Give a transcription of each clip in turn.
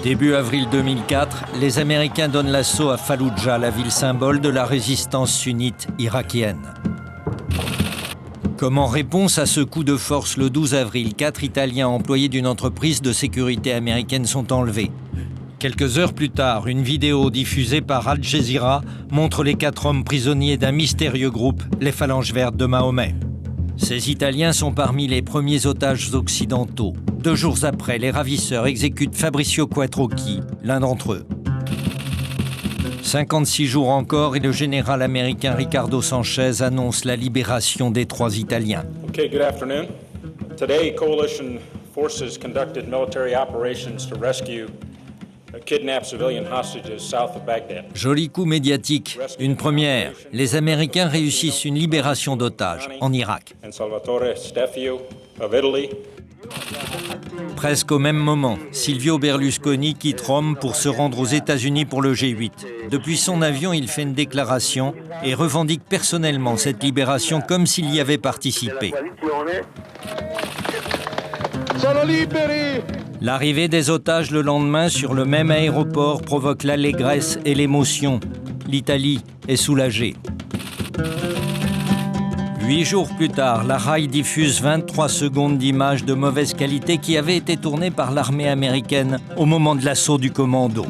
Début avril 2004, les Américains donnent l'assaut à Falloujah, la ville symbole de la résistance sunnite irakienne. Comme en réponse à ce coup de force, le 12 avril, 4 Italiens employés d'une entreprise de sécurité américaine sont enlevés. Quelques heures plus tard, une vidéo diffusée par Al Jazeera montre les 4 hommes prisonniers d'un mystérieux groupe, les Phalanges vertes de Mahomet. Ces Italiens sont parmi les premiers otages occidentaux. 2 jours après, les ravisseurs exécutent Fabrizio Quattrocchi, l'un d'entre eux. 56 jours encore et le général américain Ricardo Sanchez annonce la libération des 3 Italiens. Okay, good afternoon. Today, coalition forces conducted military operations to rescue kidnapped civilian hostages south of Baghdad. Joli coup médiatique, une première. Les Américains réussissent une libération d'otages en Irak. And Salvatore Stefio of Italy. Presque au même moment, Silvio Berlusconi quitte Rome pour se rendre aux États-Unis pour le G8. Depuis son avion, il fait une déclaration et revendique personnellement cette libération comme s'il y avait participé. L'arrivée des otages le lendemain sur le même aéroport provoque l'allégresse et l'émotion. L'Italie est soulagée. 8 jours plus tard, la RAI diffuse 23 secondes d'images de mauvaise qualité qui avaient été tournées par l'armée américaine au moment de l'assaut du commando.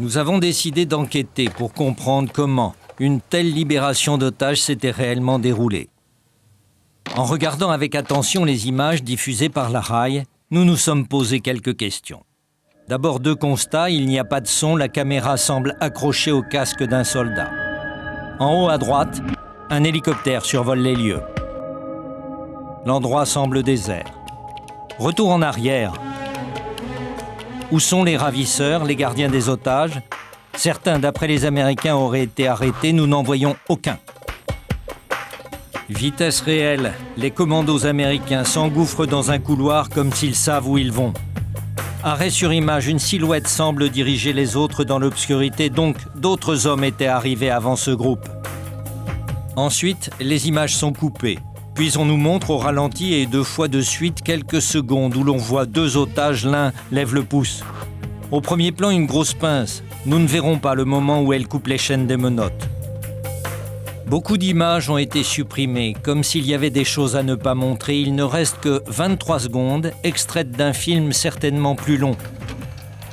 Nous avons décidé d'enquêter pour comprendre comment une telle libération d'otages s'était réellement déroulée. En regardant avec attention les images diffusées par la RAI, nous nous sommes posé quelques questions. D'abord 2 constats, il n'y a pas de son, la caméra semble accrochée au casque d'un soldat. En haut à droite, un hélicoptère survole les lieux. L'endroit semble désert. Retour en arrière. Où sont les ravisseurs, les gardiens des otages? Certains, d'après les Américains, auraient été arrêtés, nous n'en voyons aucun. Vitesse réelle, les commandos américains s'engouffrent dans un couloir comme s'ils savent où ils vont. Arrêt sur image, une silhouette semble diriger les autres dans l'obscurité, donc d'autres hommes étaient arrivés avant ce groupe. Ensuite, les images sont coupées. Puis on nous montre au ralenti et 2 fois de suite quelques secondes où l'on voit 2 otages, l'un lève le pouce. Au premier plan, une grosse pince. Nous ne verrons pas le moment où elle coupe les chaînes des menottes. Beaucoup d'images ont été supprimées, comme s'il y avait des choses à ne pas montrer. Il ne reste que 23 secondes, extraites d'un film certainement plus long.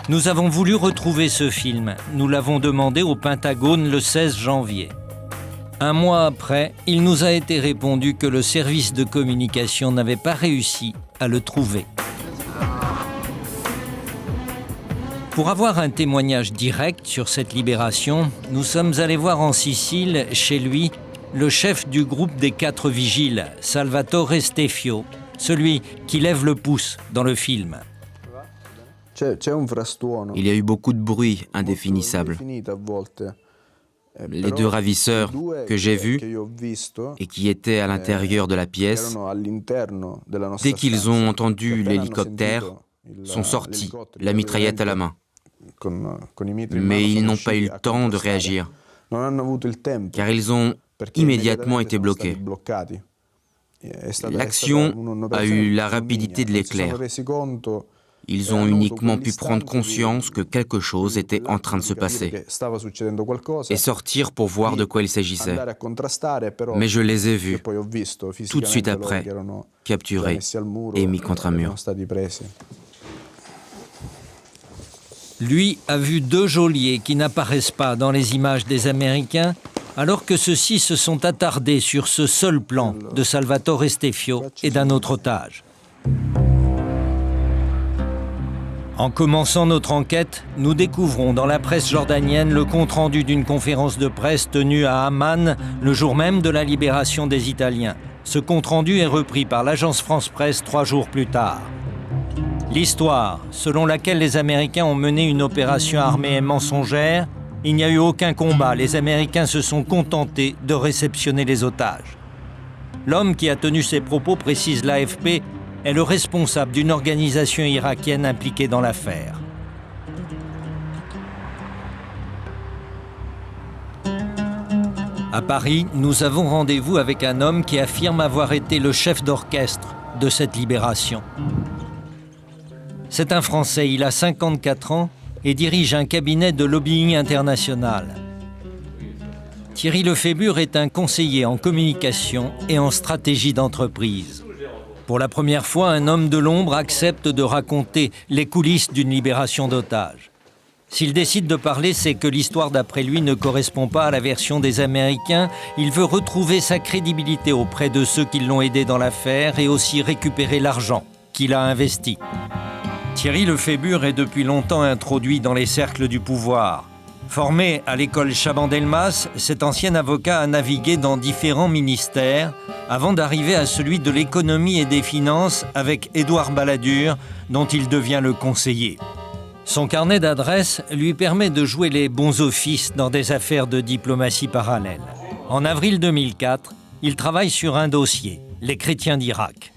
Nous avons voulu retrouver ce film. Nous l'avons demandé au Pentagone le 16 janvier. 1 mois après, il nous a été répondu que le service de communication n'avait pas réussi à le trouver. Pour avoir un témoignage direct sur cette libération, nous sommes allés voir en Sicile, chez lui, le chef du groupe des 4 vigiles, Salvatore Stefio, celui qui lève le pouce dans le film. Il y a eu beaucoup de bruit indéfinissable. Les 2 ravisseurs que j'ai vus et qui étaient à l'intérieur de la pièce, dès qu'ils ont entendu l'hélicoptère, sont sortis, la mitraillette à la main. Mais ils n'ont pas eu le temps de réagir, car ils ont immédiatement été bloqués. L'action a eu la rapidité de l'éclair. Ils ont uniquement pu prendre conscience que quelque chose était en train de se passer et sortir pour voir de quoi il s'agissait. Mais je les ai vus, tout de suite après, capturés et mis contre un mur. Lui a vu 2 geôliers qui n'apparaissent pas dans les images des Américains, alors que ceux-ci se sont attardés sur ce seul plan de Salvatore Stefio et d'un autre otage. En commençant notre enquête, nous découvrons dans la presse jordanienne le compte-rendu d'une conférence de presse tenue à Amman le jour même de la libération des Italiens. Ce compte-rendu est repris par l'agence France-Presse 3 jours plus tard. L'histoire, selon laquelle les Américains ont mené une opération armée est mensongère, il n'y a eu aucun combat, les Américains se sont contentés de réceptionner les otages. L'homme qui a tenu ces propos, précise l'AFP, est le responsable d'une organisation irakienne impliquée dans l'affaire. À Paris, nous avons rendez-vous avec un homme qui affirme avoir été le chef d'orchestre de cette libération. C'est un Français, il a 54 ans et dirige un cabinet de lobbying international. Thierry Lefébure est un conseiller en communication et en stratégie d'entreprise. Pour la première fois, un homme de l'ombre accepte de raconter les coulisses d'une libération d'otages. S'il décide de parler, c'est que l'histoire d'après lui ne correspond pas à la version des Américains. Il veut retrouver sa crédibilité auprès de ceux qui l'ont aidé dans l'affaire et aussi récupérer l'argent qu'il a investi. Thierry Lefébure est depuis longtemps introduit dans les cercles du pouvoir. Formé à l'école Chaban-Delmas, cet ancien avocat a navigué dans différents ministères avant d'arriver à celui de l'économie et des finances avec Édouard Balladur, dont il devient le conseiller. Son carnet d'adresses lui permet de jouer les bons offices dans des affaires de diplomatie parallèle. En avril 2004, il travaille sur un dossier, les chrétiens d'Irak.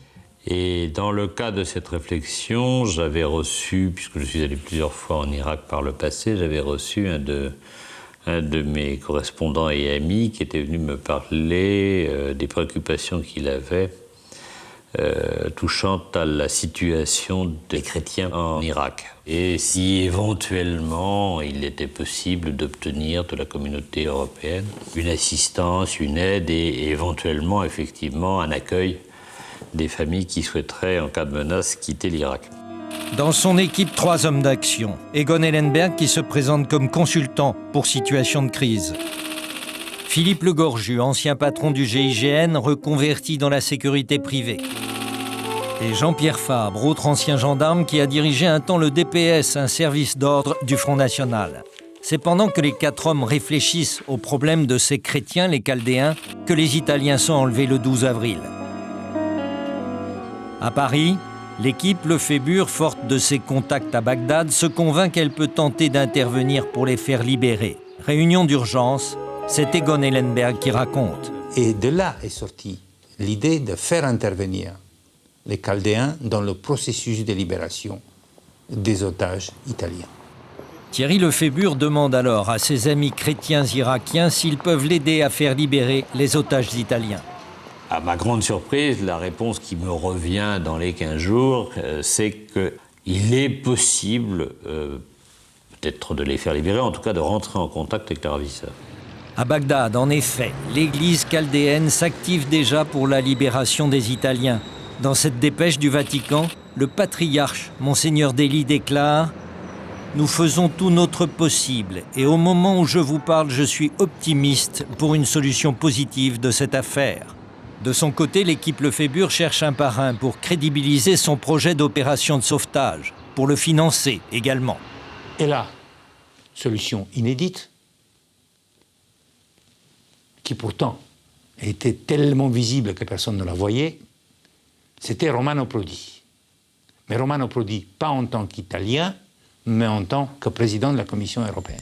Et dans le cadre de cette réflexion, j'avais reçu, puisque je suis allé plusieurs fois en Irak par le passé, j'avais reçu un de mes correspondants et amis qui était venu me parler des préoccupations qu'il avait touchant à la situation des chrétiens en Irak. Et si éventuellement il était possible d'obtenir de la communauté européenne une assistance, une aide et éventuellement effectivement un accueil des familles qui souhaiteraient, en cas de menace, quitter l'Irak. Dans son équipe, 3 hommes d'action. Egon Ellenberg qui se présente comme consultant pour situation de crise. Philippe Legorju, ancien patron du GIGN, reconverti dans la sécurité privée. Et Jean-Pierre Fabre, autre ancien gendarme qui a dirigé un temps le DPS, un service d'ordre du Front National. C'est pendant que les 4 hommes réfléchissent au problème de ces chrétiens, les Chaldéens, que les Italiens sont enlevés le 12 avril. À Paris, l'équipe Lefébure, forte de ses contacts à Bagdad, se convainc qu'elle peut tenter d'intervenir pour les faire libérer. Réunion d'urgence, c'est Egon Ellenberg qui raconte. Et de là est sortie l'idée de faire intervenir les Chaldéens dans le processus de libération des otages italiens. Thierry Lefébure demande alors à ses amis chrétiens irakiens s'ils peuvent l'aider à faire libérer les otages italiens. À ma grande surprise, la réponse qui me revient dans les 15 jours, c'est qu'il est possible, peut-être de les faire libérer, en tout cas de rentrer en contact avec les ravisseurs. À Bagdad, en effet, l'église chaldéenne s'active déjà pour la libération des Italiens. Dans cette dépêche du Vatican, le patriarche, Monseigneur Delhi, déclare « Nous faisons tout notre possible et au moment où je vous parle, je suis optimiste pour une solution positive de cette affaire. » De son côté, l'équipe Lefébure cherche un parrain pour crédibiliser son projet d'opération de sauvetage, pour le financer également. Et là, solution inédite, qui pourtant était tellement visible que personne ne la voyait, c'était Romano Prodi. Mais Romano Prodi, pas en tant qu'Italien, mais en tant que président de la Commission européenne.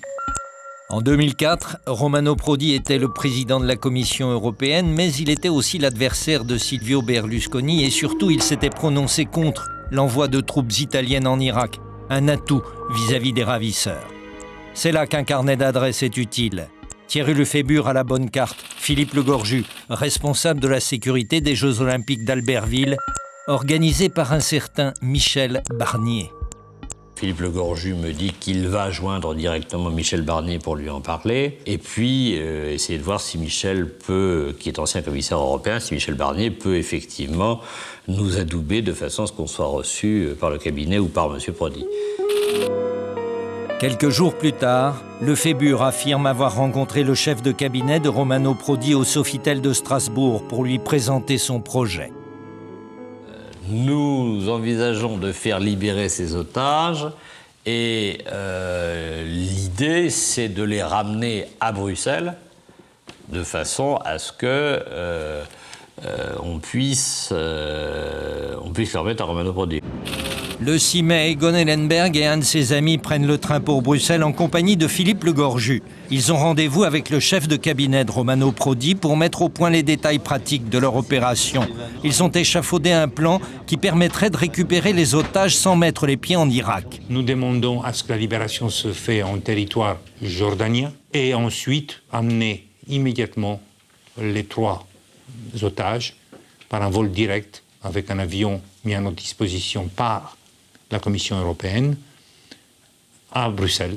En 2004, Romano Prodi était le président de la Commission européenne, mais il était aussi l'adversaire de Silvio Berlusconi et surtout il s'était prononcé contre l'envoi de troupes italiennes en Irak, un atout vis-à-vis des ravisseurs. C'est là qu'un carnet d'adresses est utile. Thierry Lefébure a la bonne carte, Philippe Legorju, responsable de la sécurité des Jeux Olympiques d'Albertville, organisés par un certain Michel Barnier. Philippe Legorju me dit qu'il va joindre directement Michel Barnier pour lui en parler, et puis essayer de voir si Michel peut, qui est ancien commissaire européen, si Michel Barnier peut effectivement nous adouber de façon à ce qu'on soit reçu par le cabinet ou par M. Prodi. Quelques jours plus tard, Lefébure affirme avoir rencontré le chef de cabinet de Romano Prodi au Sofitel de Strasbourg pour lui présenter son projet. Nous envisageons de faire libérer ces otages et l'idée, c'est de les ramener à Bruxelles de façon à ce que on puisse leur mettre à Romano Prodi. Le 6 mai, Egon Ellenberg et un de ses amis prennent le train pour Bruxelles en compagnie de Philippe Le Gorju. Ils ont rendez-vous avec le chef de cabinet de Romano Prodi pour mettre au point les détails pratiques de leur opération. Ils ont échafaudé un plan qui permettrait de récupérer les otages sans mettre les pieds en Irak. Nous demandons à ce que la libération se fasse en territoire jordanien et ensuite amener immédiatement les 3 otages par un vol direct avec un avion mis à notre disposition par la Commission européenne à Bruxelles,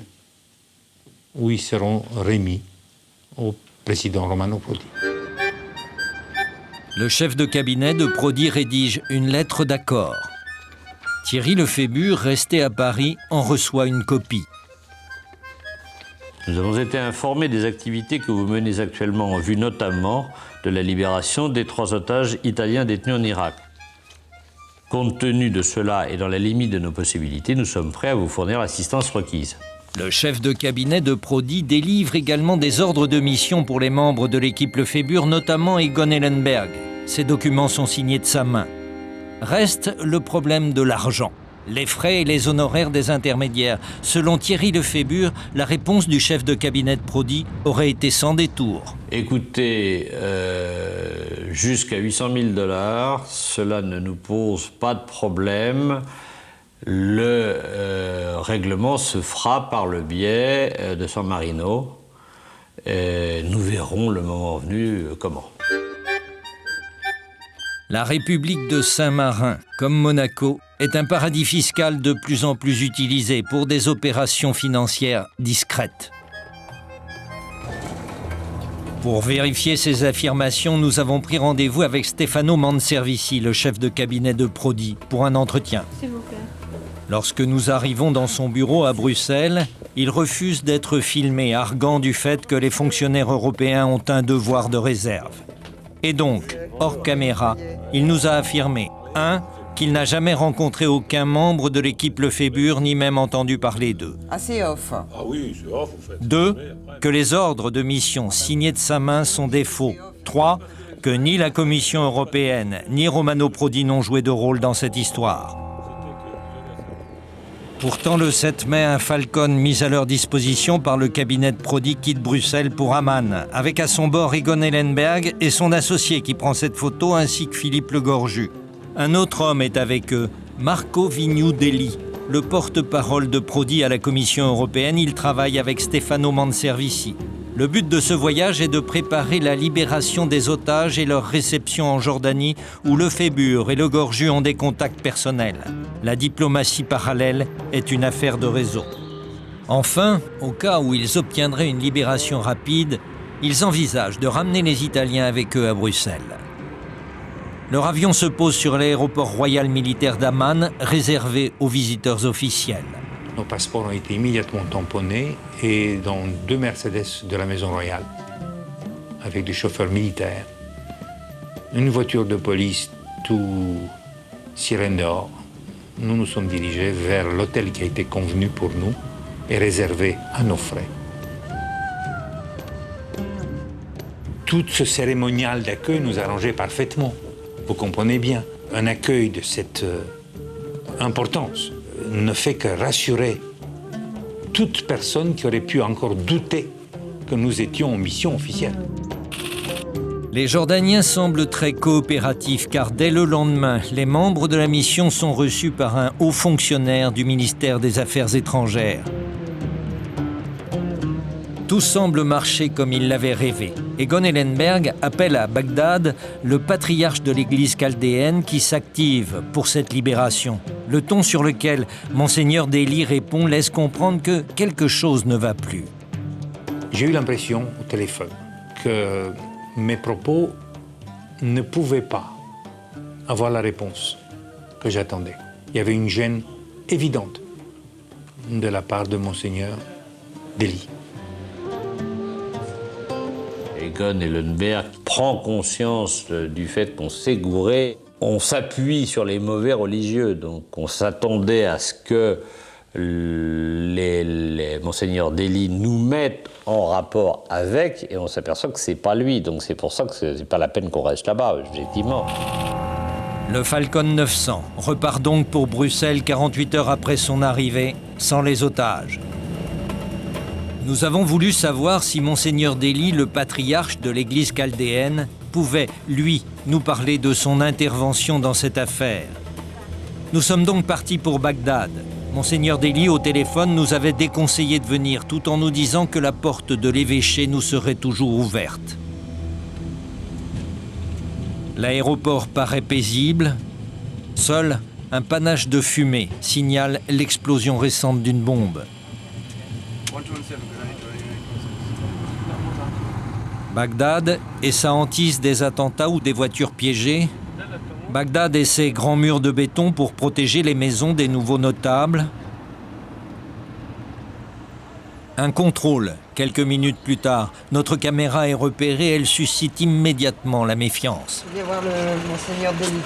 où ils seront remis au président Romano Prodi. Le chef de cabinet de Prodi rédige une lettre d'accord. Thierry Lefébure, resté à Paris, en reçoit une copie. Nous avons été informés des activités que vous menez actuellement en vue notamment de la libération des 3 otages italiens détenus en Irak. Compte tenu de cela et dans la limite de nos possibilités, nous sommes prêts à vous fournir l'assistance requise. Le chef de cabinet de Prodi délivre également des ordres de mission pour les membres de l'équipe Lefébure, notamment Egon Ellenberg. Ces documents sont signés de sa main. Reste le problème de l'argent, les frais et les honoraires des intermédiaires. Selon Thierry Lefébure, la réponse du chef de cabinet de Prodi aurait été sans détour. Écoutez, jusqu'à 800 000 $, cela ne nous pose pas de problème. Le règlement se fera par le biais de San Marino. Nous verrons le moment venu comment. La République de Saint-Marin, comme Monaco, est un paradis fiscal de plus en plus utilisé pour des opérations financières discrètes. Pour vérifier ces affirmations, nous avons pris rendez-vous avec Stefano Manservici, le chef de cabinet de Prodi, pour un entretien. S'il vous plaît. Lorsque nous arrivons dans son bureau à Bruxelles, il refuse d'être filmé, arguant du fait que les fonctionnaires européens ont un devoir de réserve. Et donc, hors caméra, il nous a affirmé 1. Qu'il n'a jamais rencontré aucun membre de l'équipe Lefébure, ni même entendu parler d'eux. Ah, c'est off. Ah oui, c'est off, vous faites. 2. Que les ordres de mission signés de sa main sont des faux. 3. Que ni la Commission européenne, ni Romano Prodi n'ont joué de rôle dans cette histoire. Pourtant, le 7 mai, un Falcon mis à leur disposition par le cabinet de Prodi quitte Bruxelles pour Amman, avec à son bord Egon Ellenberg et son associé qui prend cette photo, ainsi que Philippe Le Gorju. Un autre homme est avec eux, Marco Vignoudeli, le porte-parole de Prodi à la Commission européenne. Il travaille avec Stefano Manservici. Le but de ce voyage est de préparer la libération des otages et leur réception en Jordanie, où Lefébure et Le Gorju ont des contacts personnels. La diplomatie parallèle est une affaire de réseau. Enfin, au cas où ils obtiendraient une libération rapide, ils envisagent de ramener les Italiens avec eux à Bruxelles. Leur avion se pose sur l'aéroport royal militaire d'Amman, réservé aux visiteurs officiels. Nos passeports ont été immédiatement tamponnés et dans 2 Mercedes de la Maison Royale, avec des chauffeurs militaires, une voiture de police tout sirène dehors, nous nous sommes dirigés vers l'hôtel qui a été convenu pour nous et réservé à nos frais. Tout ce cérémonial d'accueil nous arrangeait parfaitement. Vous comprenez bien, un accueil de cette importance ne fait que rassurer toute personne qui aurait pu encore douter que nous étions en mission officielle. Les Jordaniens semblent très coopératifs car dès le lendemain, les membres de la mission sont reçus par un haut fonctionnaire du ministère des Affaires étrangères. Tout semble marcher comme il l'avait rêvé. Egon Ellenberg appelle à Bagdad le patriarche de l'église chaldéenne qui s'active pour cette libération. Le ton sur lequel Monseigneur Deli répond laisse comprendre que quelque chose ne va plus. J'ai eu l'impression au téléphone que mes propos ne pouvaient pas avoir la réponse que j'attendais. Il y avait une gêne évidente de la part de Monseigneur Deli. Egon Ellenberg prend conscience du fait qu'on s'est gouré. On s'appuie sur les mauvais religieux, donc on s'attendait à ce que les Monseigneur Deli nous mettent en rapport avec, et on s'aperçoit que c'est pas lui, donc c'est pour ça que c'est pas la peine qu'on reste là-bas, objectivement. Le Falcon 900 repart donc pour Bruxelles 48 heures après son arrivée, sans les otages. Nous avons voulu savoir si Monseigneur Delhi, le patriarche de l'Église chaldéenne, pouvait, lui, nous parler de son intervention dans cette affaire. Nous sommes donc partis pour Bagdad. Monseigneur Delhi, au téléphone, nous avait déconseillé de venir, tout en nous disant que la porte de l'évêché nous serait toujours ouverte. L'aéroport paraît paisible. Seul un panache de fumée signale l'explosion récente d'une bombe. Bagdad et sa hantise des attentats ou des voitures piégées. Bagdad et ses grands murs de béton pour protéger les maisons des nouveaux notables. Un contrôle, quelques minutes plus tard. Notre caméra est repérée, elle suscite immédiatement la méfiance. Je viens voir le Monseigneur Delhi.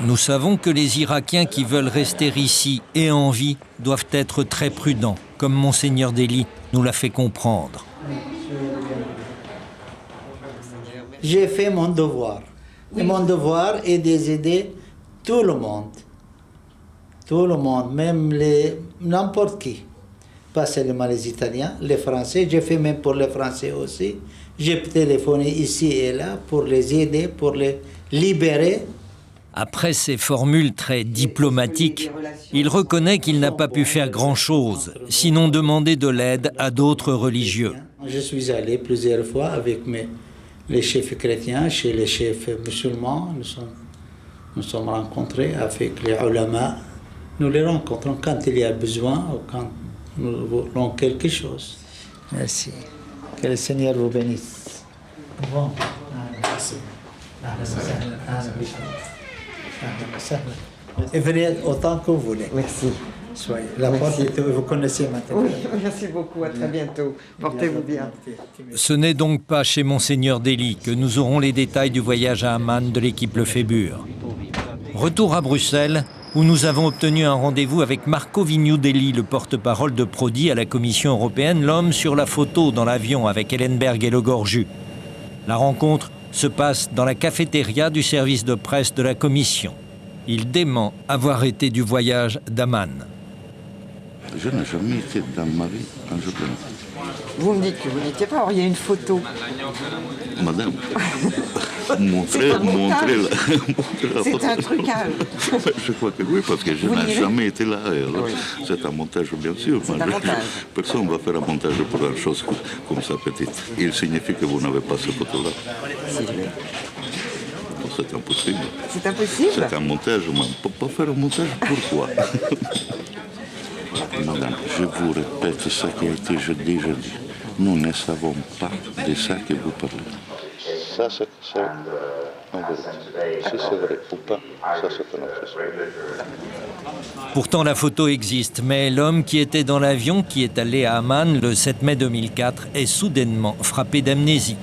Nous savons que les Irakiens qui veulent rester ici et en vie doivent être très prudents, comme Monseigneur Delhi nous l'a fait comprendre. J'ai fait mon devoir. Et mon devoir est d'aider tout le monde. Tout le monde, même n'importe qui. Pas seulement les Italiens, les Français. J'ai fait même pour les Français aussi. J'ai téléphoné ici et là pour les aider, pour les libérer. Après ces formules très diplomatiques, il reconnaît qu'il n'a pas pu faire grand-chose, sinon demander de l'aide à d'autres religieux. Je suis allé plusieurs fois avec les chefs chrétiens, chez les chefs musulmans. Nous sommes rencontrés avec les ulama. Nous les rencontrons quand il y a besoin ou quand nous voulons quelque chose. Merci. Que le Seigneur vous bénisse. Bon. Et venez autant que vous voulez. Merci. Soyez. La porte, vous connaissez maintenant. Oui, merci beaucoup. À très bientôt. Portez-vous bien. Ce n'est donc pas chez Monseigneur Delhi que nous aurons les détails du voyage à Amman de l'équipe Lefébure. Retour à Bruxelles, où nous avons obtenu un rendez-vous avec Marco Vignoudeli, le porte-parole de Prodi à la Commission européenne, l'homme sur la photo dans l'avion avec Ellenberg et Le Gorju. La rencontre se passe dans la cafétéria du service de presse de la Commission. Il dément avoir été du voyage d'Amman. Je n'ai jamais été dans ma vie en Jordanie. Vous me dites que vous n'étiez pas. Alors, il y a une photo. Madame, montrez la C'est photo. un trucage. Je crois que oui, parce que je n'ai jamais été là. Alors, Oui. c'est un montage, bien sûr. C'est un montage. Personne ne va faire un montage pour une chose comme ça petite. Il signifie que vous n'avez pas cette photo-là. C'est impossible. C'est impossible. C'est un montage, mais on ne peut pas faire un montage. Pourquoi? Madame, je vous répète ce qui a été déjà dit. Nous ne savons pas de ça que vous parlez. Ça, c'est en vérité. Si c'est vrai ou pas, ça, c'est une autre chose. Pourtant, la photo existe, mais l'homme qui était dans l'avion qui est allé à Amman le 7 mai 2004 est soudainement frappé d'amnésie.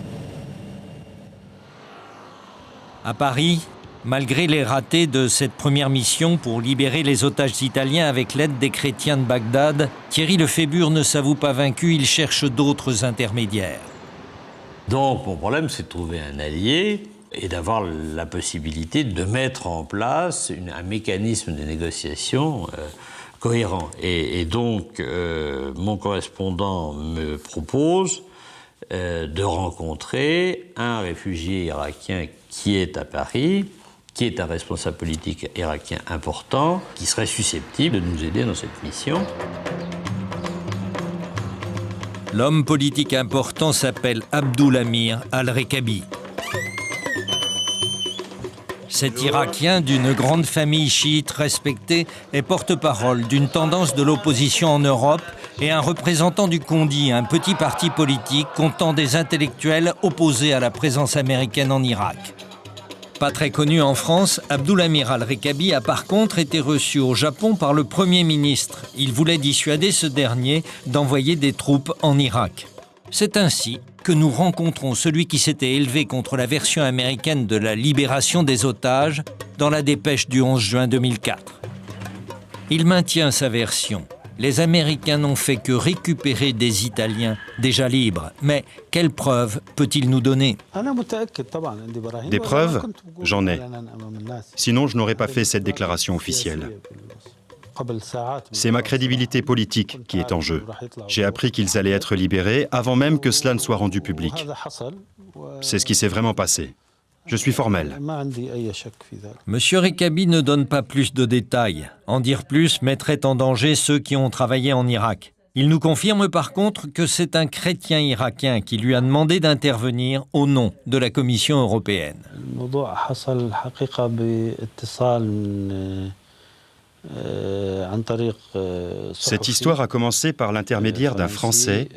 À Paris, malgré les ratés de cette première mission pour libérer les otages italiens avec l'aide des chrétiens de Bagdad, Thierry Lefébure ne s'avoue pas vaincu, il cherche d'autres intermédiaires. Donc, mon problème, c'est de trouver un allié et d'avoir la possibilité de mettre en place un mécanisme de négociation cohérent. Et donc, mon correspondant me propose de rencontrer un réfugié irakien qui est à Paris, qui est un responsable politique irakien important, qui serait susceptible de nous aider dans cette mission. L'homme politique important s'appelle Abdul Amir al-Rekabi. Cet Irakien d'une grande famille chiite respectée est porte-parole d'une tendance de l'opposition en Europe et un représentant du Kondi, un petit parti politique comptant des intellectuels opposés à la présence américaine en Irak. Pas très connu en France, Abdul Amir al-Rekabi a par contre été reçu au Japon par le Premier ministre. Il voulait dissuader ce dernier d'envoyer des troupes en Irak. C'est ainsi que nous rencontrons celui qui s'était élevé contre la version américaine de la libération des otages dans la dépêche du 11 juin 2004. Il maintient sa version. Les Américains n'ont fait que récupérer des Italiens déjà libres. Mais quelles preuves peut-il nous donner? Des preuves, j'en ai. Sinon, je n'aurais pas fait cette déclaration officielle. C'est ma crédibilité politique qui est en jeu. J'ai appris qu'ils allaient être libérés avant même que cela ne soit rendu public. C'est ce qui s'est vraiment passé. Je suis formel. Monsieur Rekabi ne donne pas plus de détails. En dire plus mettrait en danger ceux qui ont travaillé en Irak. Il nous confirme par contre que c'est un chrétien irakien qui lui a demandé d'intervenir au nom de la Commission européenne. Cette histoire a commencé par l'intermédiaire d'un Français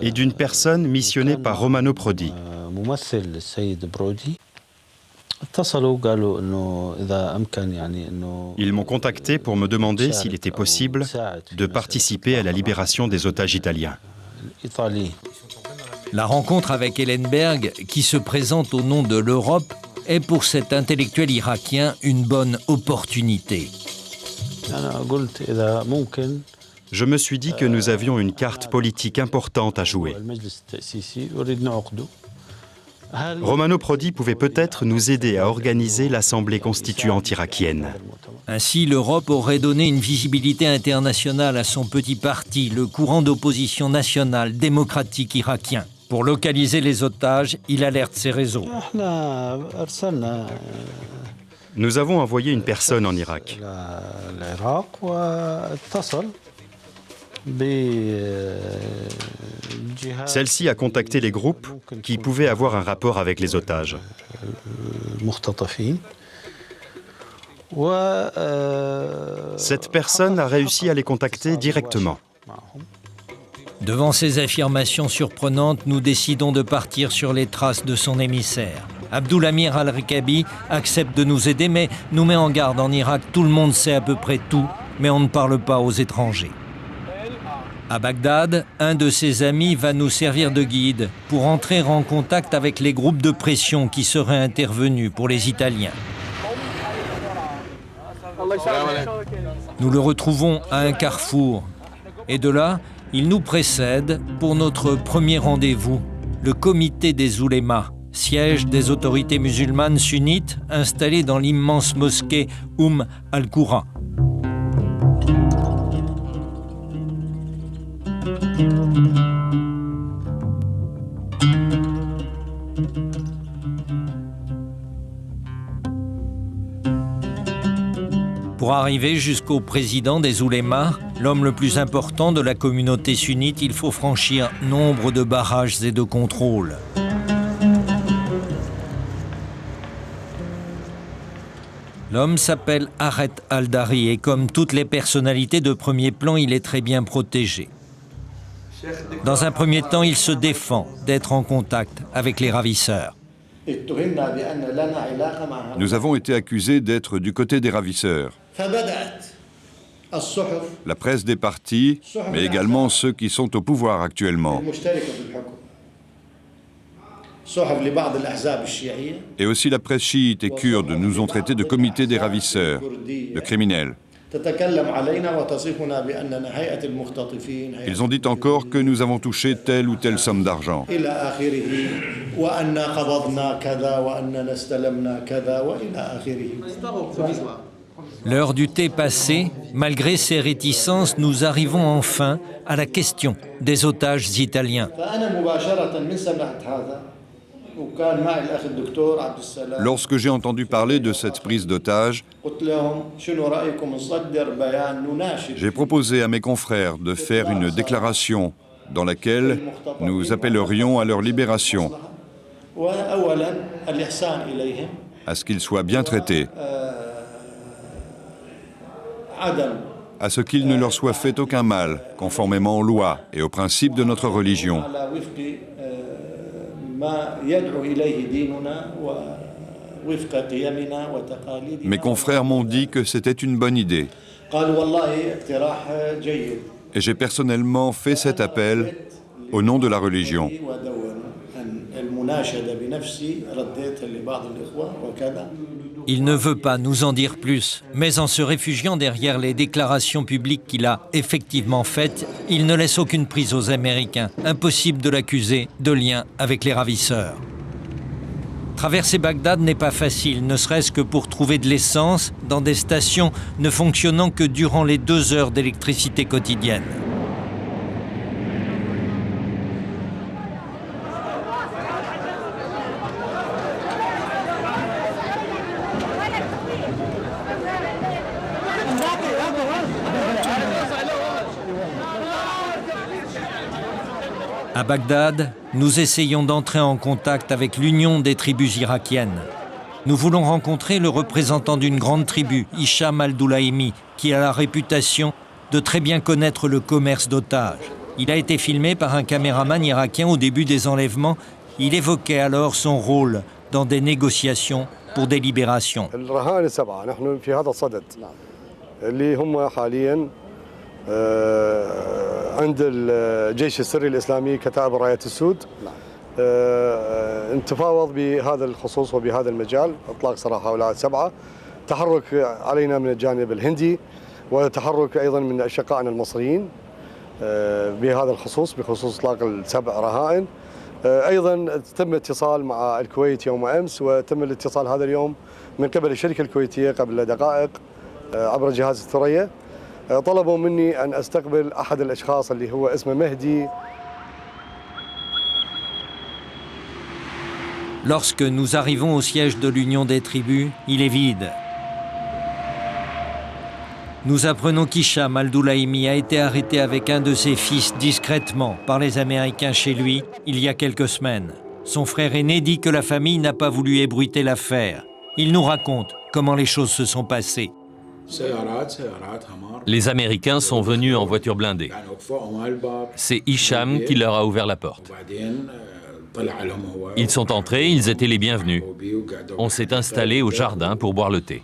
et d'une personne missionnée par Romano Prodi. Ils m'ont contacté pour me demander s'il était possible de participer à la libération des otages italiens. La rencontre avec Ellenberg, qui se présente au nom de l'Europe, est pour cet intellectuel irakien une bonne opportunité. Je me suis dit que nous avions une carte politique importante à jouer. Romano Prodi pouvait peut-être nous aider à organiser l'Assemblée constituante irakienne. Ainsi, l'Europe aurait donné une visibilité internationale à son petit parti, le courant d'opposition nationale démocratique irakien. Pour localiser les otages, il alerte ses réseaux. Nous avons envoyé une personne en Irak. Celle-ci a contacté les groupes qui pouvaient avoir un rapport avec les otages. Cette personne a réussi à les contacter directement. Devant ces affirmations surprenantes, nous décidons de partir sur les traces de son émissaire. Abdoulamir al-Rekabi accepte de nous aider, mais nous met en garde. En Irak, tout le monde sait à peu près tout, mais on ne parle pas aux étrangers. À Bagdad, un de ses amis va nous servir de guide pour entrer en contact avec les groupes de pression qui seraient intervenus pour les Italiens. Nous le retrouvons à un carrefour. Et de là, il nous précède pour notre premier rendez-vous, le comité des oulémas, siège des autorités musulmanes sunnites installées dans l'immense mosquée al-Qoura. Pour arriver jusqu'au président des oulémas, l'homme le plus important de la communauté sunnite, il faut franchir nombre de barrages et de contrôles. L'homme s'appelle Aret al-Dari et comme toutes les personnalités de premier plan, il est très bien protégé. Dans un premier temps, il se défend d'être en contact avec les ravisseurs. Nous avons été accusés d'être du côté des ravisseurs. La presse des partis, mais également ceux qui sont au pouvoir actuellement. Et aussi la presse chiite et kurde nous ont traités de comité des ravisseurs, de criminels. Ils ont dit encore que nous avons touché telle ou telle somme d'argent. L'heure du thé passée, malgré ces réticences, nous arrivons enfin à la question des otages italiens. Lorsque j'ai entendu parler de cette prise d'otages, j'ai proposé à mes confrères de faire une déclaration dans laquelle nous appellerions à leur libération, à ce qu'ils soient bien traités, à ce qu'il ne leur soit fait aucun mal, conformément aux lois et aux principes de notre religion. Mes confrères m'ont dit que c'était une bonne idée. Et j'ai personnellement fait cet appel au nom de la religion. Il ne veut pas nous en dire plus, mais en se réfugiant derrière les déclarations publiques qu'il a effectivement faites, il ne laisse aucune prise aux Américains. Impossible de l'accuser de lien avec les ravisseurs. Traverser Bagdad n'est pas facile, ne serait-ce que pour trouver de l'essence dans des stations ne fonctionnant que durant les 2 heures d'électricité quotidienne. À Bagdad, nous essayons d'entrer en contact avec l'Union des tribus irakiennes. Nous voulons rencontrer le représentant d'une grande tribu, Hicham al-Doulaimi, qui a la réputation de très bien connaître le commerce d'otages. Il a été filmé par un caméraman irakien au début des enlèvements. Il évoquait alors son rôle dans des négociations pour des libérations. عند الجيش السري الإسلامي كتائب الرايات السود نتفاوض بهذا الخصوص وبهذا المجال إطلاق سراح هؤلاء ال7 تحرك علينا من الجانب الهندي وتحرك أيضا من أشقائنا المصريين بهذا الخصوص بخصوص إطلاق ال7 رهائن أيضا تم اتصال مع الكويت يوم أمس وتم الاتصال هذا اليوم من قبل الشركة الكويتية قبل دقائق عبر جهاز الثريا طلبوا مني أن أستقبل أحد الأشخاص اللي هو اسمه مهدي. Lorsque nous arrivons au siège de l'Union des tribus, il est vide. Nous apprenons qu'Hicham al-Doulaimi a été arrêté avec un de ses fils discrètement par les Américains chez lui il y a quelques semaines. Son frère aîné dit que la famille n'a pas voulu ébruiter l'affaire. Il nous raconte comment les choses se sont passées. Les Américains sont venus en voiture blindée. C'est Hicham qui leur a ouvert la porte. Ils sont entrés, ils étaient les bienvenus. On s'est installé au jardin pour boire le thé.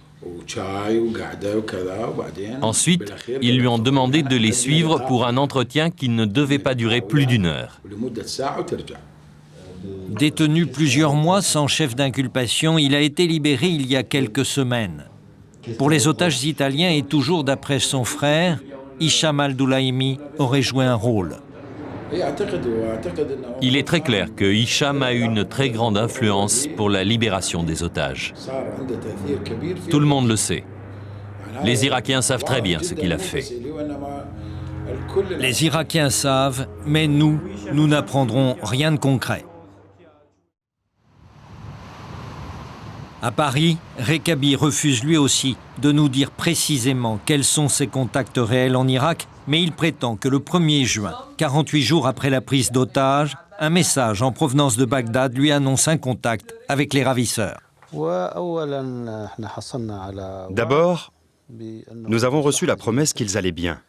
Ensuite, ils lui ont demandé de les suivre pour un entretien qui ne devait pas durer plus d'1 heure. Détenu plusieurs mois sans chef d'inculpation, il a été libéré il y a quelques semaines. Pour les otages italiens et toujours d'après son frère, Hicham al-Doulaimi aurait joué un rôle. Il est très clair que Hicham a eu une très grande influence pour la libération des otages. Tout le monde le sait. Les Irakiens savent très bien ce qu'il a fait. Les Irakiens savent, mais nous n'apprendrons rien de concret. À Paris, Rekabi refuse lui aussi de nous dire précisément quels sont ses contacts réels en Irak, mais il prétend que le 1er juin, 48 jours après la prise d'otage, un message en provenance de Bagdad lui annonce un contact avec les ravisseurs. D'abord, nous avons reçu la promesse qu'ils allaient bien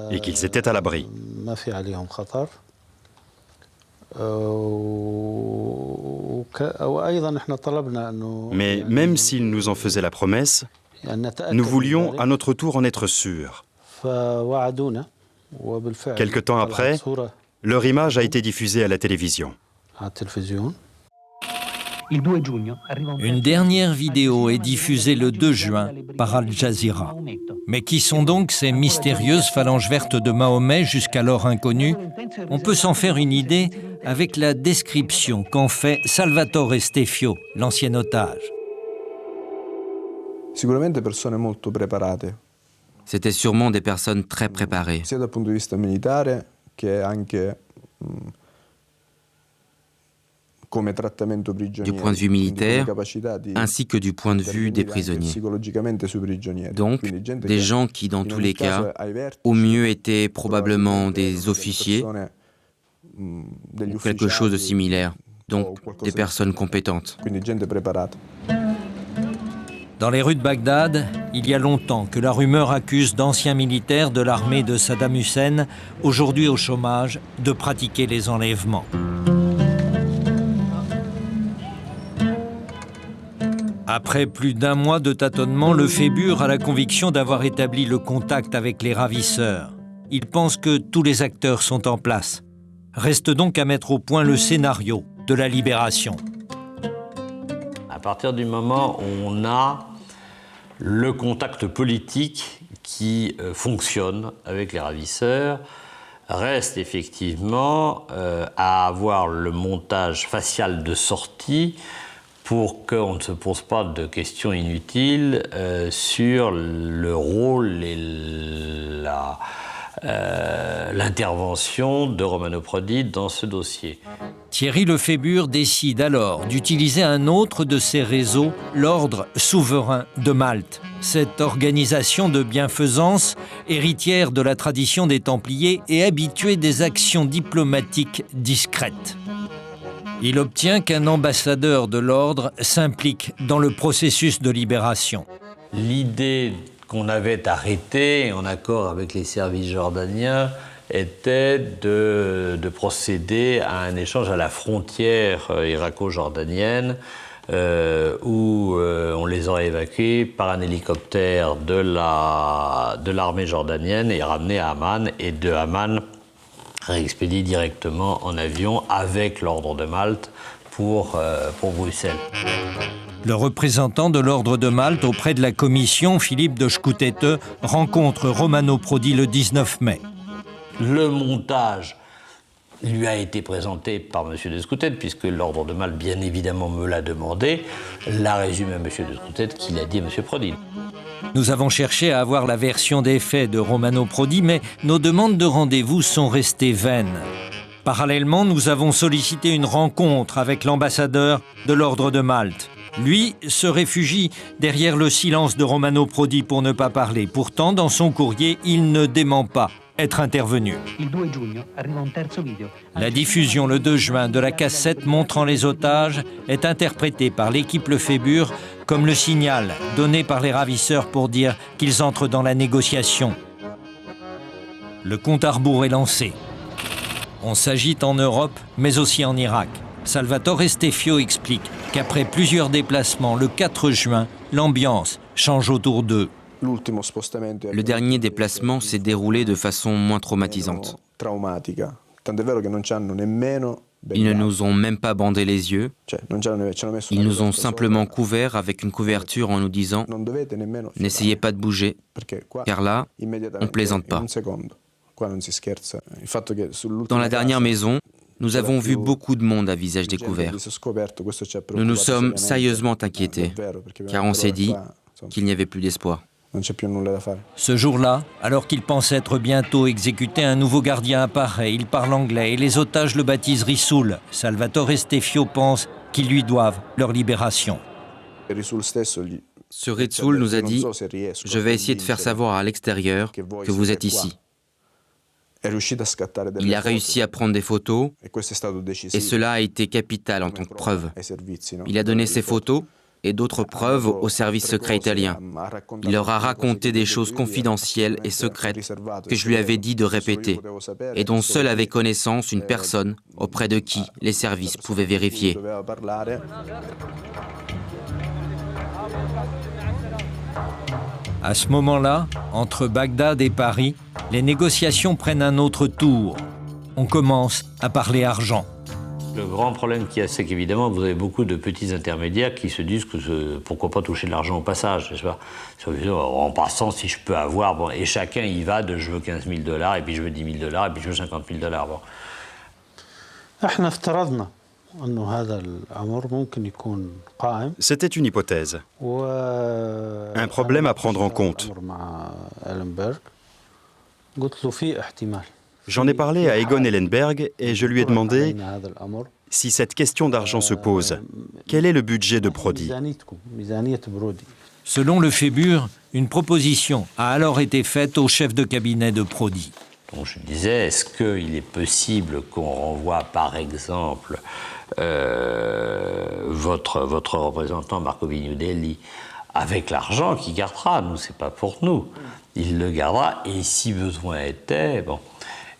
et qu'ils étaient à l'abri. Mais même s'ils nous en faisaient la promesse, nous voulions à notre tour en être sûrs. Quelque temps après, leur image a été diffusée à la télévision. Une dernière vidéo est diffusée le 2 juin par Al Jazeera. Mais qui sont donc ces mystérieuses phalanges vertes de Mahomet, jusqu'alors inconnues? On peut s'en faire une idée avec la description qu'en fait Salvatore Stefio, l'ancien otage. C'était sûrement des personnes très préparées. Du point de vue militaire, ainsi que du point de vue des prisonniers. Donc, des gens qui, dans tous les cas, au mieux étaient probablement des officiers ou quelque chose de similaire. Donc, des personnes compétentes. Dans les rues de Bagdad, il y a longtemps que la rumeur accuse d'anciens militaires de l'armée de Saddam Hussein, aujourd'hui au chômage, de pratiquer les enlèvements. Après plus d'1 mois de tâtonnement, le Fébur a la conviction d'avoir établi le contact avec les ravisseurs. Il pense que tous les acteurs sont en place. Reste donc à mettre au point le scénario de la libération. partir du moment où on a le contact politique qui fonctionne avec les ravisseurs, reste effectivement à avoir le montage facial de sortie pour qu'on ne se pose pas de questions inutiles sur le rôle et l'intervention de Romano Prodi dans ce dossier. Thierry Lefébure décide alors d'utiliser un autre de ses réseaux, l'Ordre souverain de Malte. Cette organisation de bienfaisance, héritière de la tradition des Templiers et habituée des actions diplomatiques discrètes. Il obtient qu'un ambassadeur de l'Ordre s'implique dans le processus de libération. L'idée qu'on avait arrêtée, en accord avec les services jordaniens, était de procéder à un échange à la frontière irako-jordanienne où on les aurait évacués par un hélicoptère de l'armée jordanienne et ramenés à Amman, et de Amman réexpédiés directement en avion avec l'Ordre de Malte pour Bruxelles. Le représentant de l'Ordre de Malte auprès de la commission, Philippe de Scoutete, rencontre Romano Prodi le 19 mai. Le montage lui a été présenté par M. de Scoutete, puisque l'Ordre de Malte, bien évidemment, me l'a demandé. L'a résumé à M. de Scoutete, qui l'a dit à M. Prodi. Nous avons cherché à avoir la version des faits de Romano Prodi, mais nos demandes de rendez-vous sont restées vaines. Parallèlement, nous avons sollicité une rencontre avec l'ambassadeur de l'Ordre de Malte. Lui se réfugie derrière le silence de Romano Prodi pour ne pas parler. Pourtant, dans son courrier, il ne dément pas être intervenu. La diffusion le 2 juin de la cassette montrant les otages est interprétée par l'équipe Lefébure comme le signal donné par les ravisseurs pour dire qu'ils entrent dans la négociation. Le compte à rebours est lancé. On s'agite en Europe, mais aussi en Irak. Salvatore Stefio explique qu'après plusieurs déplacements, le 4 juin, l'ambiance change autour d'eux. Le dernier déplacement s'est déroulé de façon moins traumatisante. Ils ne nous ont même pas bandé les yeux. Ils nous ont simplement couverts avec une couverture en nous disant « N'essayez pas de bouger, car là, on ne plaisante pas ». Dans la dernière maison, nous avons vu beaucoup de monde à visage découvert. Nous nous sommes sérieusement inquiétés, car on s'est dit qu'il n'y avait plus d'espoir. Ce jour-là, alors qu'il pense être bientôt exécuté, un nouveau gardien apparaît. Il parle anglais et les otages le baptisent Rissoul. Salvatore Stefio pense qu'ils lui doivent leur libération. Ce Rissoul nous a dit « Je vais essayer de faire savoir à l'extérieur que vous êtes ici ». Il a réussi à prendre des photos et cela a été capital en tant que preuve. Il a donné ces photos et d'autres preuves au service secret italien. Il leur a raconté des choses confidentielles et secrètes que je lui avais dit de répéter et dont seule avait connaissance une personne auprès de qui les services pouvaient vérifier. À ce moment-là, entre Bagdad et Paris, les négociations prennent un autre tour. On commence à parler argent. Le grand problème qu'il y a, c'est qu'évidemment, vous avez beaucoup de petits intermédiaires qui se disent que pourquoi pas toucher de l'argent au passage, n'est-ce pas ? En passant, si je peux avoir, bon, et chacun y va de je veux 15 000 $, et puis je veux 10 000 $, et puis je veux 50 000 $. Bon. C'était une hypothèse, un problème à prendre en compte. J'en ai parlé à Egon Ellenberg et je lui ai demandé si cette question d'argent se pose, quel est le budget de Prodi ? Selon Lefébure, une proposition a alors été faite au chef de cabinet de Prodi. Donc je disais, est-ce qu'il est possible qu'on renvoie par exemple votre représentant Marco Vignudelli avec l'argent qu'il gardera, nous c'est pas pour nous, il le gardera et si besoin était, bon.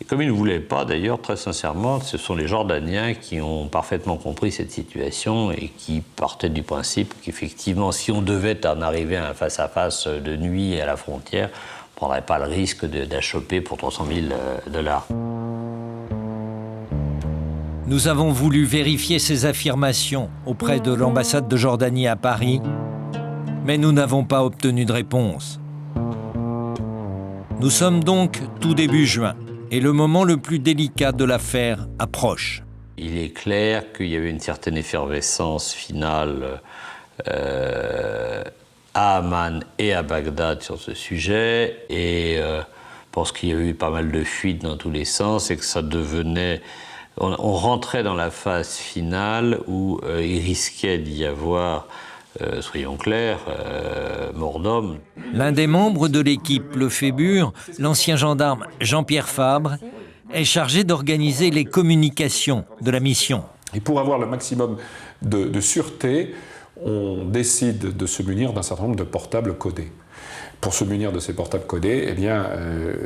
Et comme il ne voulait pas, d'ailleurs, très sincèrement, ce sont les Jordaniens qui ont parfaitement compris cette situation et qui partaient du principe qu'effectivement, si on devait en arriver à un face-à-face de nuit à la frontière, on ne prendrait pas le risque d'achoper pour 300 000 $. Nous avons voulu vérifier ces affirmations auprès de l'ambassade de Jordanie à Paris, mais nous n'avons pas obtenu de réponse. Nous sommes donc tout début juin, et le moment le plus délicat de l'affaire approche. Il est clair qu'il y avait une certaine effervescence finale à Amman et à Bagdad sur ce sujet, et je pense qu'il y a eu pas mal de fuites dans tous les sens, et que ça devenait... On rentrait dans la phase finale où il risquait d'y avoir, soyons clairs, mort d'homme. L'un des membres de l'équipe Lefébure, l'ancien gendarme Jean-Pierre Fabre, est chargé d'organiser les communications de la mission. Et pour avoir le maximum de sûreté, on décide de se munir d'un certain nombre de portables codés. Pour se munir de ces portables codés, eh bien,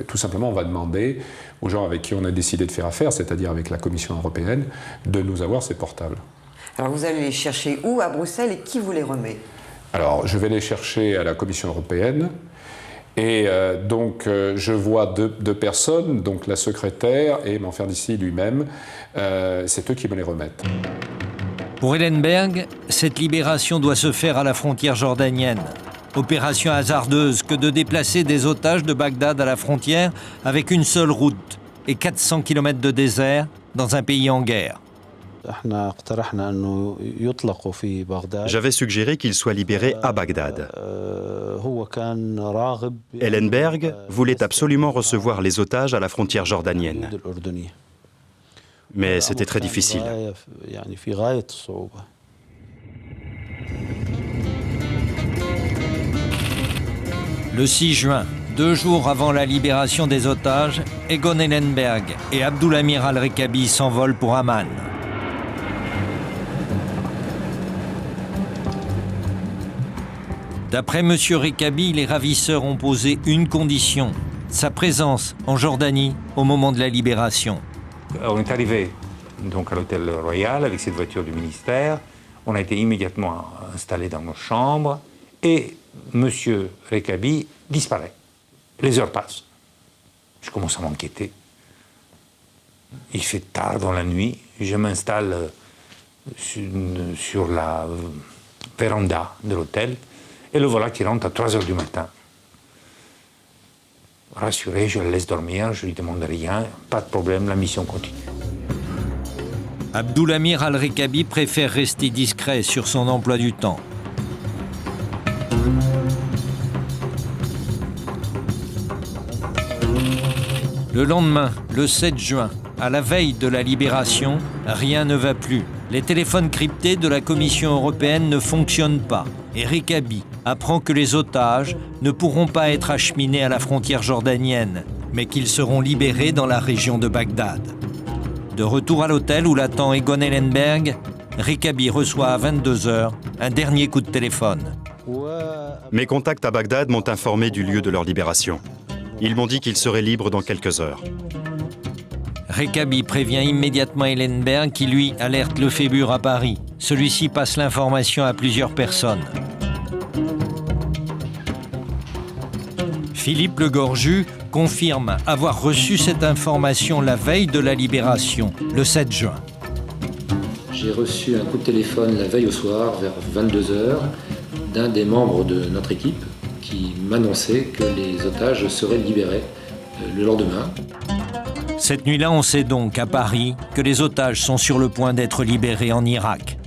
tout simplement, on va demander aux gens avec qui on a décidé de faire affaire, c'est-à-dire avec la Commission européenne, de nous avoir ces portables. Alors vous allez les chercher où à Bruxelles et qui vous les remet? Alors, je vais les chercher à la Commission européenne. Et donc, je vois deux personnes, donc la secrétaire et Manferdissi lui-même. C'est eux qui me les remettent. Pour Ellenberg, cette libération doit se faire à la frontière jordanienne. Opération hasardeuse que de déplacer des otages de Bagdad à la frontière avec une seule route et 400 km de désert dans un pays en guerre. J'avais suggéré qu'il soit libéré à Bagdad. Ellenberg voulait absolument recevoir les otages à la frontière jordanienne. Mais c'était très difficile. Le 6 juin, 2 jours avant la libération des otages, Egon Ellenberg et Abdulhamir al-Rekabi s'envolent pour Amman. D'après M. Rekabi, les ravisseurs ont posé une condition, sa présence en Jordanie au moment de la libération. On est arrivé donc à l'hôtel Royal avec cette voiture du ministère. On a été immédiatement installés dans nos chambres et M. Rekabi disparaît. Les heures passent. Je commence à m'inquiéter. Il fait tard dans la nuit. Je m'installe sur la véranda de l'hôtel et le voilà qui rentre à 3 heures du matin. Rassuré, je le laisse dormir, je lui demande rien, pas de problème, la mission continue. Abdulhamir al-Rekabi préfère rester discret sur son emploi du temps. Le lendemain, le 7 juin, à la veille de la libération, rien ne va plus. Les téléphones cryptés de la Commission européenne ne fonctionnent pas. Et Rekabi apprend que les otages ne pourront pas être acheminés à la frontière jordanienne, mais qu'ils seront libérés dans la région de Bagdad. De retour à l'hôtel où l'attend Egon Ellenberg, Rekabi reçoit à 22h un dernier coup de téléphone. Mes contacts à Bagdad m'ont informé du lieu de leur libération. Ils m'ont dit qu'ils seraient libres dans quelques heures. Rekabi prévient immédiatement Ellenberg qui, lui, alerte Lefébure à Paris. Celui-ci passe l'information à plusieurs personnes. Philippe Le Gorju confirme avoir reçu cette information la veille de la libération, le 7 juin. J'ai reçu un coup de téléphone la veille au soir, vers 22h, d'un des membres de notre équipe qui m'annonçait que les otages seraient libérés le lendemain. Cette nuit-là, on sait donc à Paris que les otages sont sur le point d'être libérés en Irak.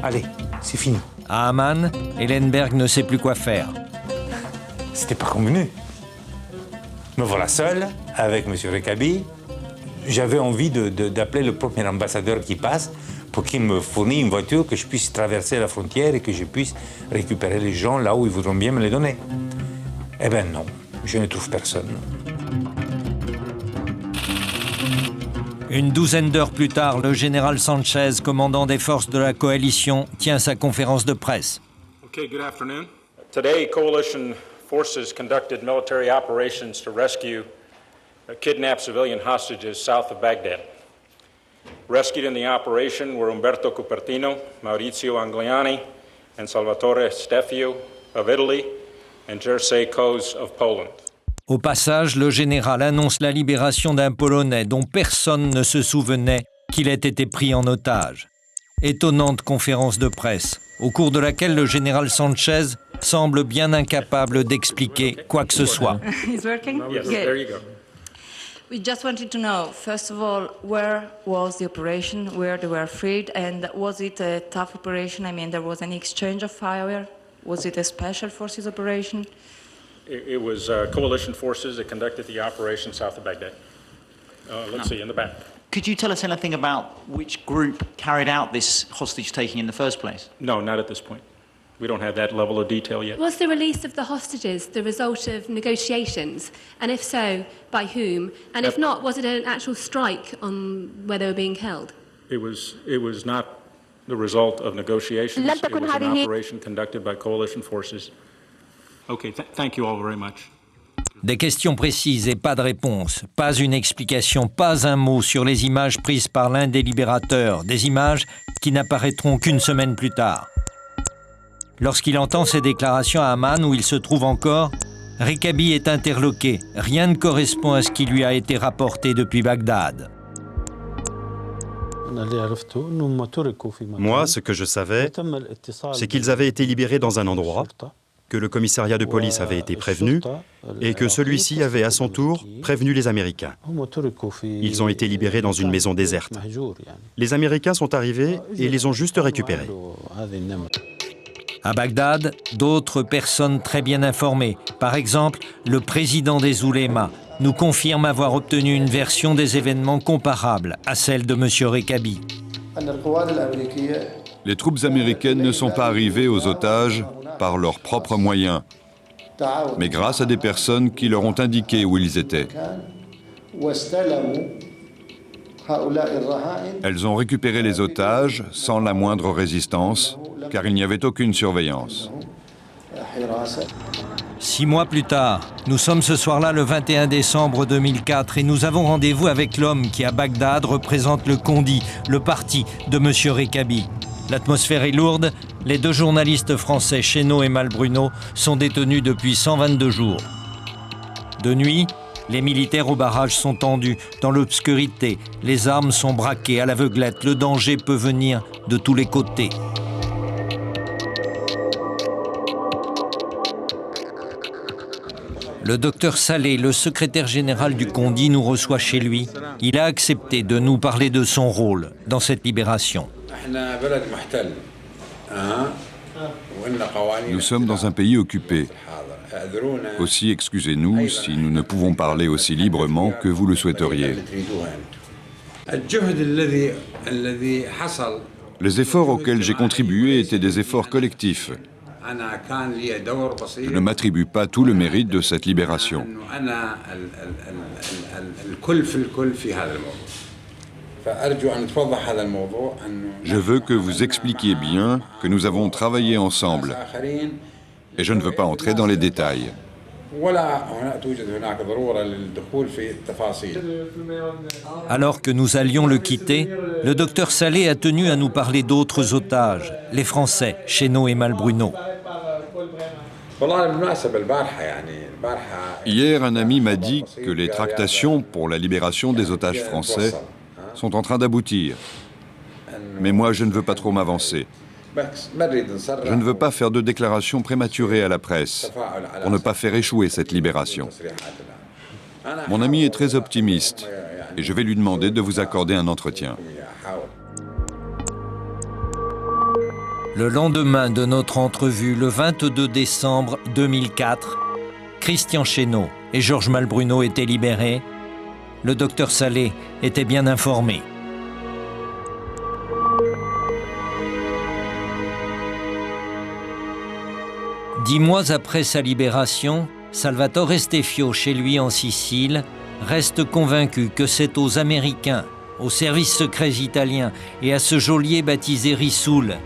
Allez, c'est fini. À Amman, Ellenberg ne sait plus quoi faire. C'était pas convenu. Me voilà seul, avec M. Rekabi. J'avais envie d'appeler le premier ambassadeur qui passe pour qu'il me fournisse une voiture, que je puisse traverser la frontière et que je puisse récupérer les gens là où ils voudront bien me les donner. Eh bien non, je ne trouve personne. Une douzaine d'heures plus tard, le général Sanchez, commandant des forces de la coalition, tient sa conférence de presse. Okay, good afternoon. Today, coalition forces conducted military operations to rescue kidnapped civilian hostages south of Baghdad. Rescued in the operation were Umberto Cupertino, Maurizio Angliani, and Salvatore Stefio of Italy, and Jerzy Koz of Poland. Au passage, le général annonce la libération d'un Polonais dont personne ne se souvenait qu'il ait été pris en otage. Étonnante conférence de presse, au cours de laquelle le général Sanchez semble bien incapable d'expliquer quoi que ce soit. It's working? Yes, Good. there you go. We just wanted to know, first of all, where was the operation, where they were freed, and was it a tough operation? I mean, there was any exchange of fire? Was it a special forces operation? It was coalition forces that conducted the operation south of Baghdad. Let's see, in the back. Could you tell us anything about which group carried out this hostage-taking in the first place? No, not at this point. We don't have that level of detail yet. Was the release of the hostages the result of negotiations? And if so, by whom? And if not, was it an actual strike on where they were being held? It was not the result of negotiations. It was an operation conducted by coalition forces. Okay, thank you all very much. Des questions précises et pas de réponse, pas une explication, pas un mot sur les images prises par l'un des libérateurs, des images qui n'apparaîtront qu'une semaine plus tard. Lorsqu'il entend ces déclarations à Amman, où il se trouve encore, Rekabi est interloqué. Rien ne correspond à ce qui lui a été rapporté depuis Bagdad. Moi, ce que je savais, c'est qu'ils avaient été libérés dans un endroit, que le commissariat de police avait été prévenu et que celui-ci avait à son tour prévenu les Américains. Ils ont été libérés dans une maison déserte. Les Américains sont arrivés et les ont juste récupérés. À Bagdad, d'autres personnes très bien informées, par exemple le président des oulémas, nous confirme avoir obtenu une version des événements comparable à celle de M. Rekabi. Les troupes américaines ne sont pas arrivées aux otages par leurs propres moyens, mais grâce à des personnes qui leur ont indiqué où ils étaient. Elles ont récupéré les otages sans la moindre résistance, car il n'y avait aucune surveillance. 6 mois plus tard, nous sommes ce soir-là le 21 décembre 2004 et nous avons rendez-vous avec l'homme qui à Bagdad représente le Condi, le parti de M. Rekabi. L'atmosphère est lourde, les 2 journalistes français, Chesneau et Malbruno, sont détenus depuis 122 jours. De nuit, les militaires au barrage sont tendus, dans l'obscurité, les armes sont braquées à l'aveuglette, le danger peut venir de tous les côtés. Le docteur Saleh, le secrétaire général du Condi, nous reçoit chez lui. Il a accepté de nous parler de son rôle dans cette libération. Nous sommes dans un pays occupé. Aussi, excusez-nous si nous ne pouvons parler aussi librement que vous le souhaiteriez. Les efforts auxquels j'ai contribué étaient des efforts collectifs. Je ne m'attribue pas tout le mérite de cette libération. Je veux que vous expliquiez bien que nous avons travaillé ensemble, et je ne veux pas entrer dans les détails. Alors que nous allions le quitter, le docteur Saleh a tenu à nous parler d'autres otages, les Français, Chesneau et Malbruno. Hier, un ami m'a dit que les tractations pour la libération des otages français sont en train d'aboutir. Mais moi, je ne veux pas trop m'avancer. Je ne veux pas faire de déclarations prématurées à la presse pour ne pas faire échouer cette libération. Mon ami est très optimiste et je vais lui demander de vous accorder un entretien. Le lendemain de notre entrevue, le 22 décembre 2004, Christian Chesneau et Georges Malbruno étaient libérés. Le docteur Saleh était bien informé. Dix mois après sa libération, Salvatore Stefio, chez lui en Sicile, reste convaincu que c'est aux Américains, aux services secrets italiens et à ce geôlier baptisé Rissoul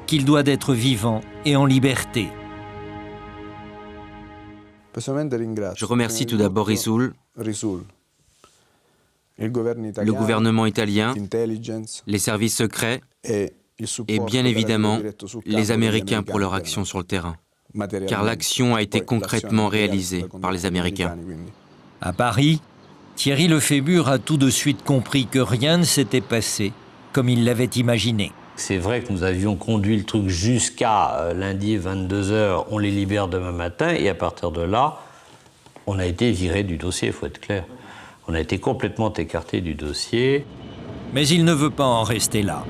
qu'il doit être vivant et en liberté. Je remercie tout d'abord Rissoul, le gouvernement italien, les services secrets et bien évidemment les Américains pour leur action sur le terrain, car l'action a été concrètement réalisée par les Américains. À Paris, Thierry Lefébure a tout de suite compris que rien ne s'était passé comme il l'avait imaginé. C'est vrai que nous avions conduit le truc jusqu'à lundi 22h, on les libère demain matin, et à partir de là, on a été viré du dossier, il faut être clair. On a été complètement écarté du dossier. Mais il ne veut pas en rester là.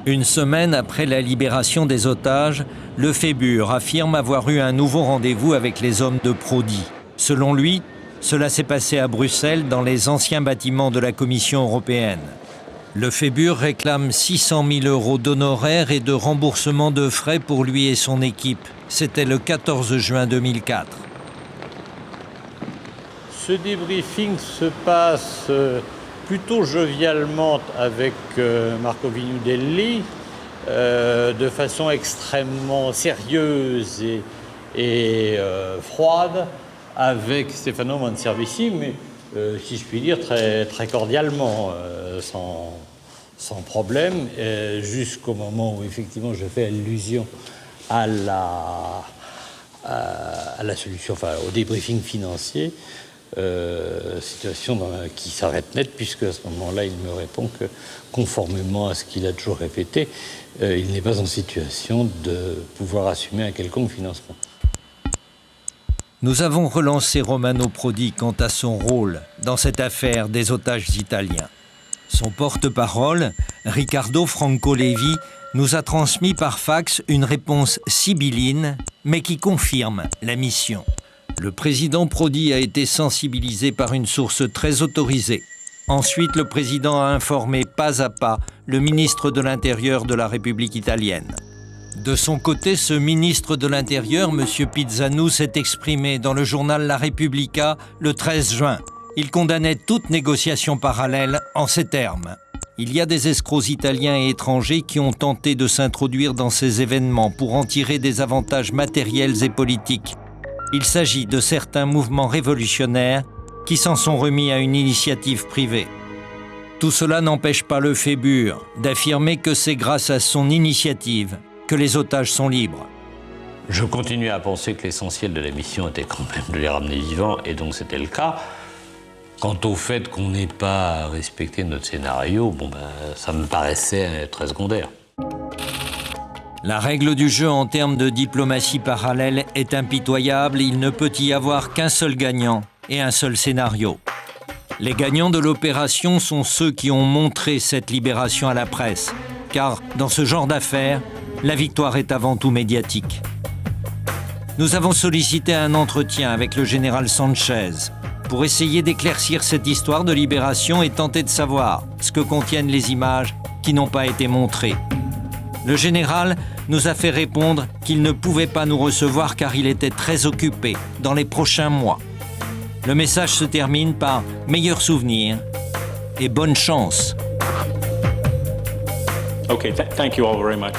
Une semaine après la libération des otages, Lefébure affirme avoir eu un nouveau rendez-vous avec les hommes de Prodi. Selon lui, cela s'est passé à Bruxelles, dans les anciens bâtiments de la Commission européenne. Lefébure réclame 600 000 € d'honoraires et de remboursement de frais pour lui et son équipe. C'était le 14 juin 2004. Ce débriefing se passe plutôt jovialement avec Marco Vignudelli, de façon extrêmement sérieuse et froide, avec Stefano Manservisi, mais si je puis dire très, très cordialement, sans problème, jusqu'au moment où effectivement je fais allusion à la solution, enfin au débriefing financier, situation qui s'arrête net, puisque à ce moment-là il me répond que, conformément à ce qu'il a toujours répété, il n'est pas en situation de pouvoir assumer un quelconque financement. Nous avons relancé Romano Prodi quant à son rôle dans cette affaire des otages italiens. Son porte-parole, Riccardo Franco Levi, nous a transmis par fax une réponse sibylline, mais qui confirme la mission. Le président Prodi a été sensibilisé par une source très autorisée. Ensuite, le président a informé pas à pas le ministre de l'Intérieur de la République italienne. De son côté, ce ministre de l'Intérieur, M. Pisanu, s'est exprimé dans le journal La Repubblica le 13 juin. Il condamnait toute négociation parallèle en ces termes. Il y a des escrocs italiens et étrangers qui ont tenté de s'introduire dans ces événements pour en tirer des avantages matériels et politiques. Il s'agit de certains mouvements révolutionnaires qui s'en sont remis à une initiative privée. Tout cela n'empêche pas Lefébure d'affirmer que c'est grâce à son initiative que les otages sont libres. Je continue à penser que l'essentiel de la mission était quand même de les ramener vivants, et donc c'était le cas. Quant au fait qu'on n'ait pas respecté notre scénario, ça me paraissait très secondaire. La règle du jeu en termes de diplomatie parallèle est impitoyable. Il ne peut y avoir qu'un seul gagnant et un seul scénario. Les gagnants de l'opération sont ceux qui ont montré cette libération à la presse, car dans ce genre d'affaires, la victoire est avant tout médiatique. Nous avons sollicité un entretien avec le général Sanchez pour essayer d'éclaircir cette histoire de libération et tenter de savoir ce que contiennent les images qui n'ont pas été montrées. Le général nous a fait répondre qu'il ne pouvait pas nous recevoir car il était très occupé dans les prochains mois. Le message se termine par « meilleurs souvenirs » et « bonne chance ». Okay, thank you all very much.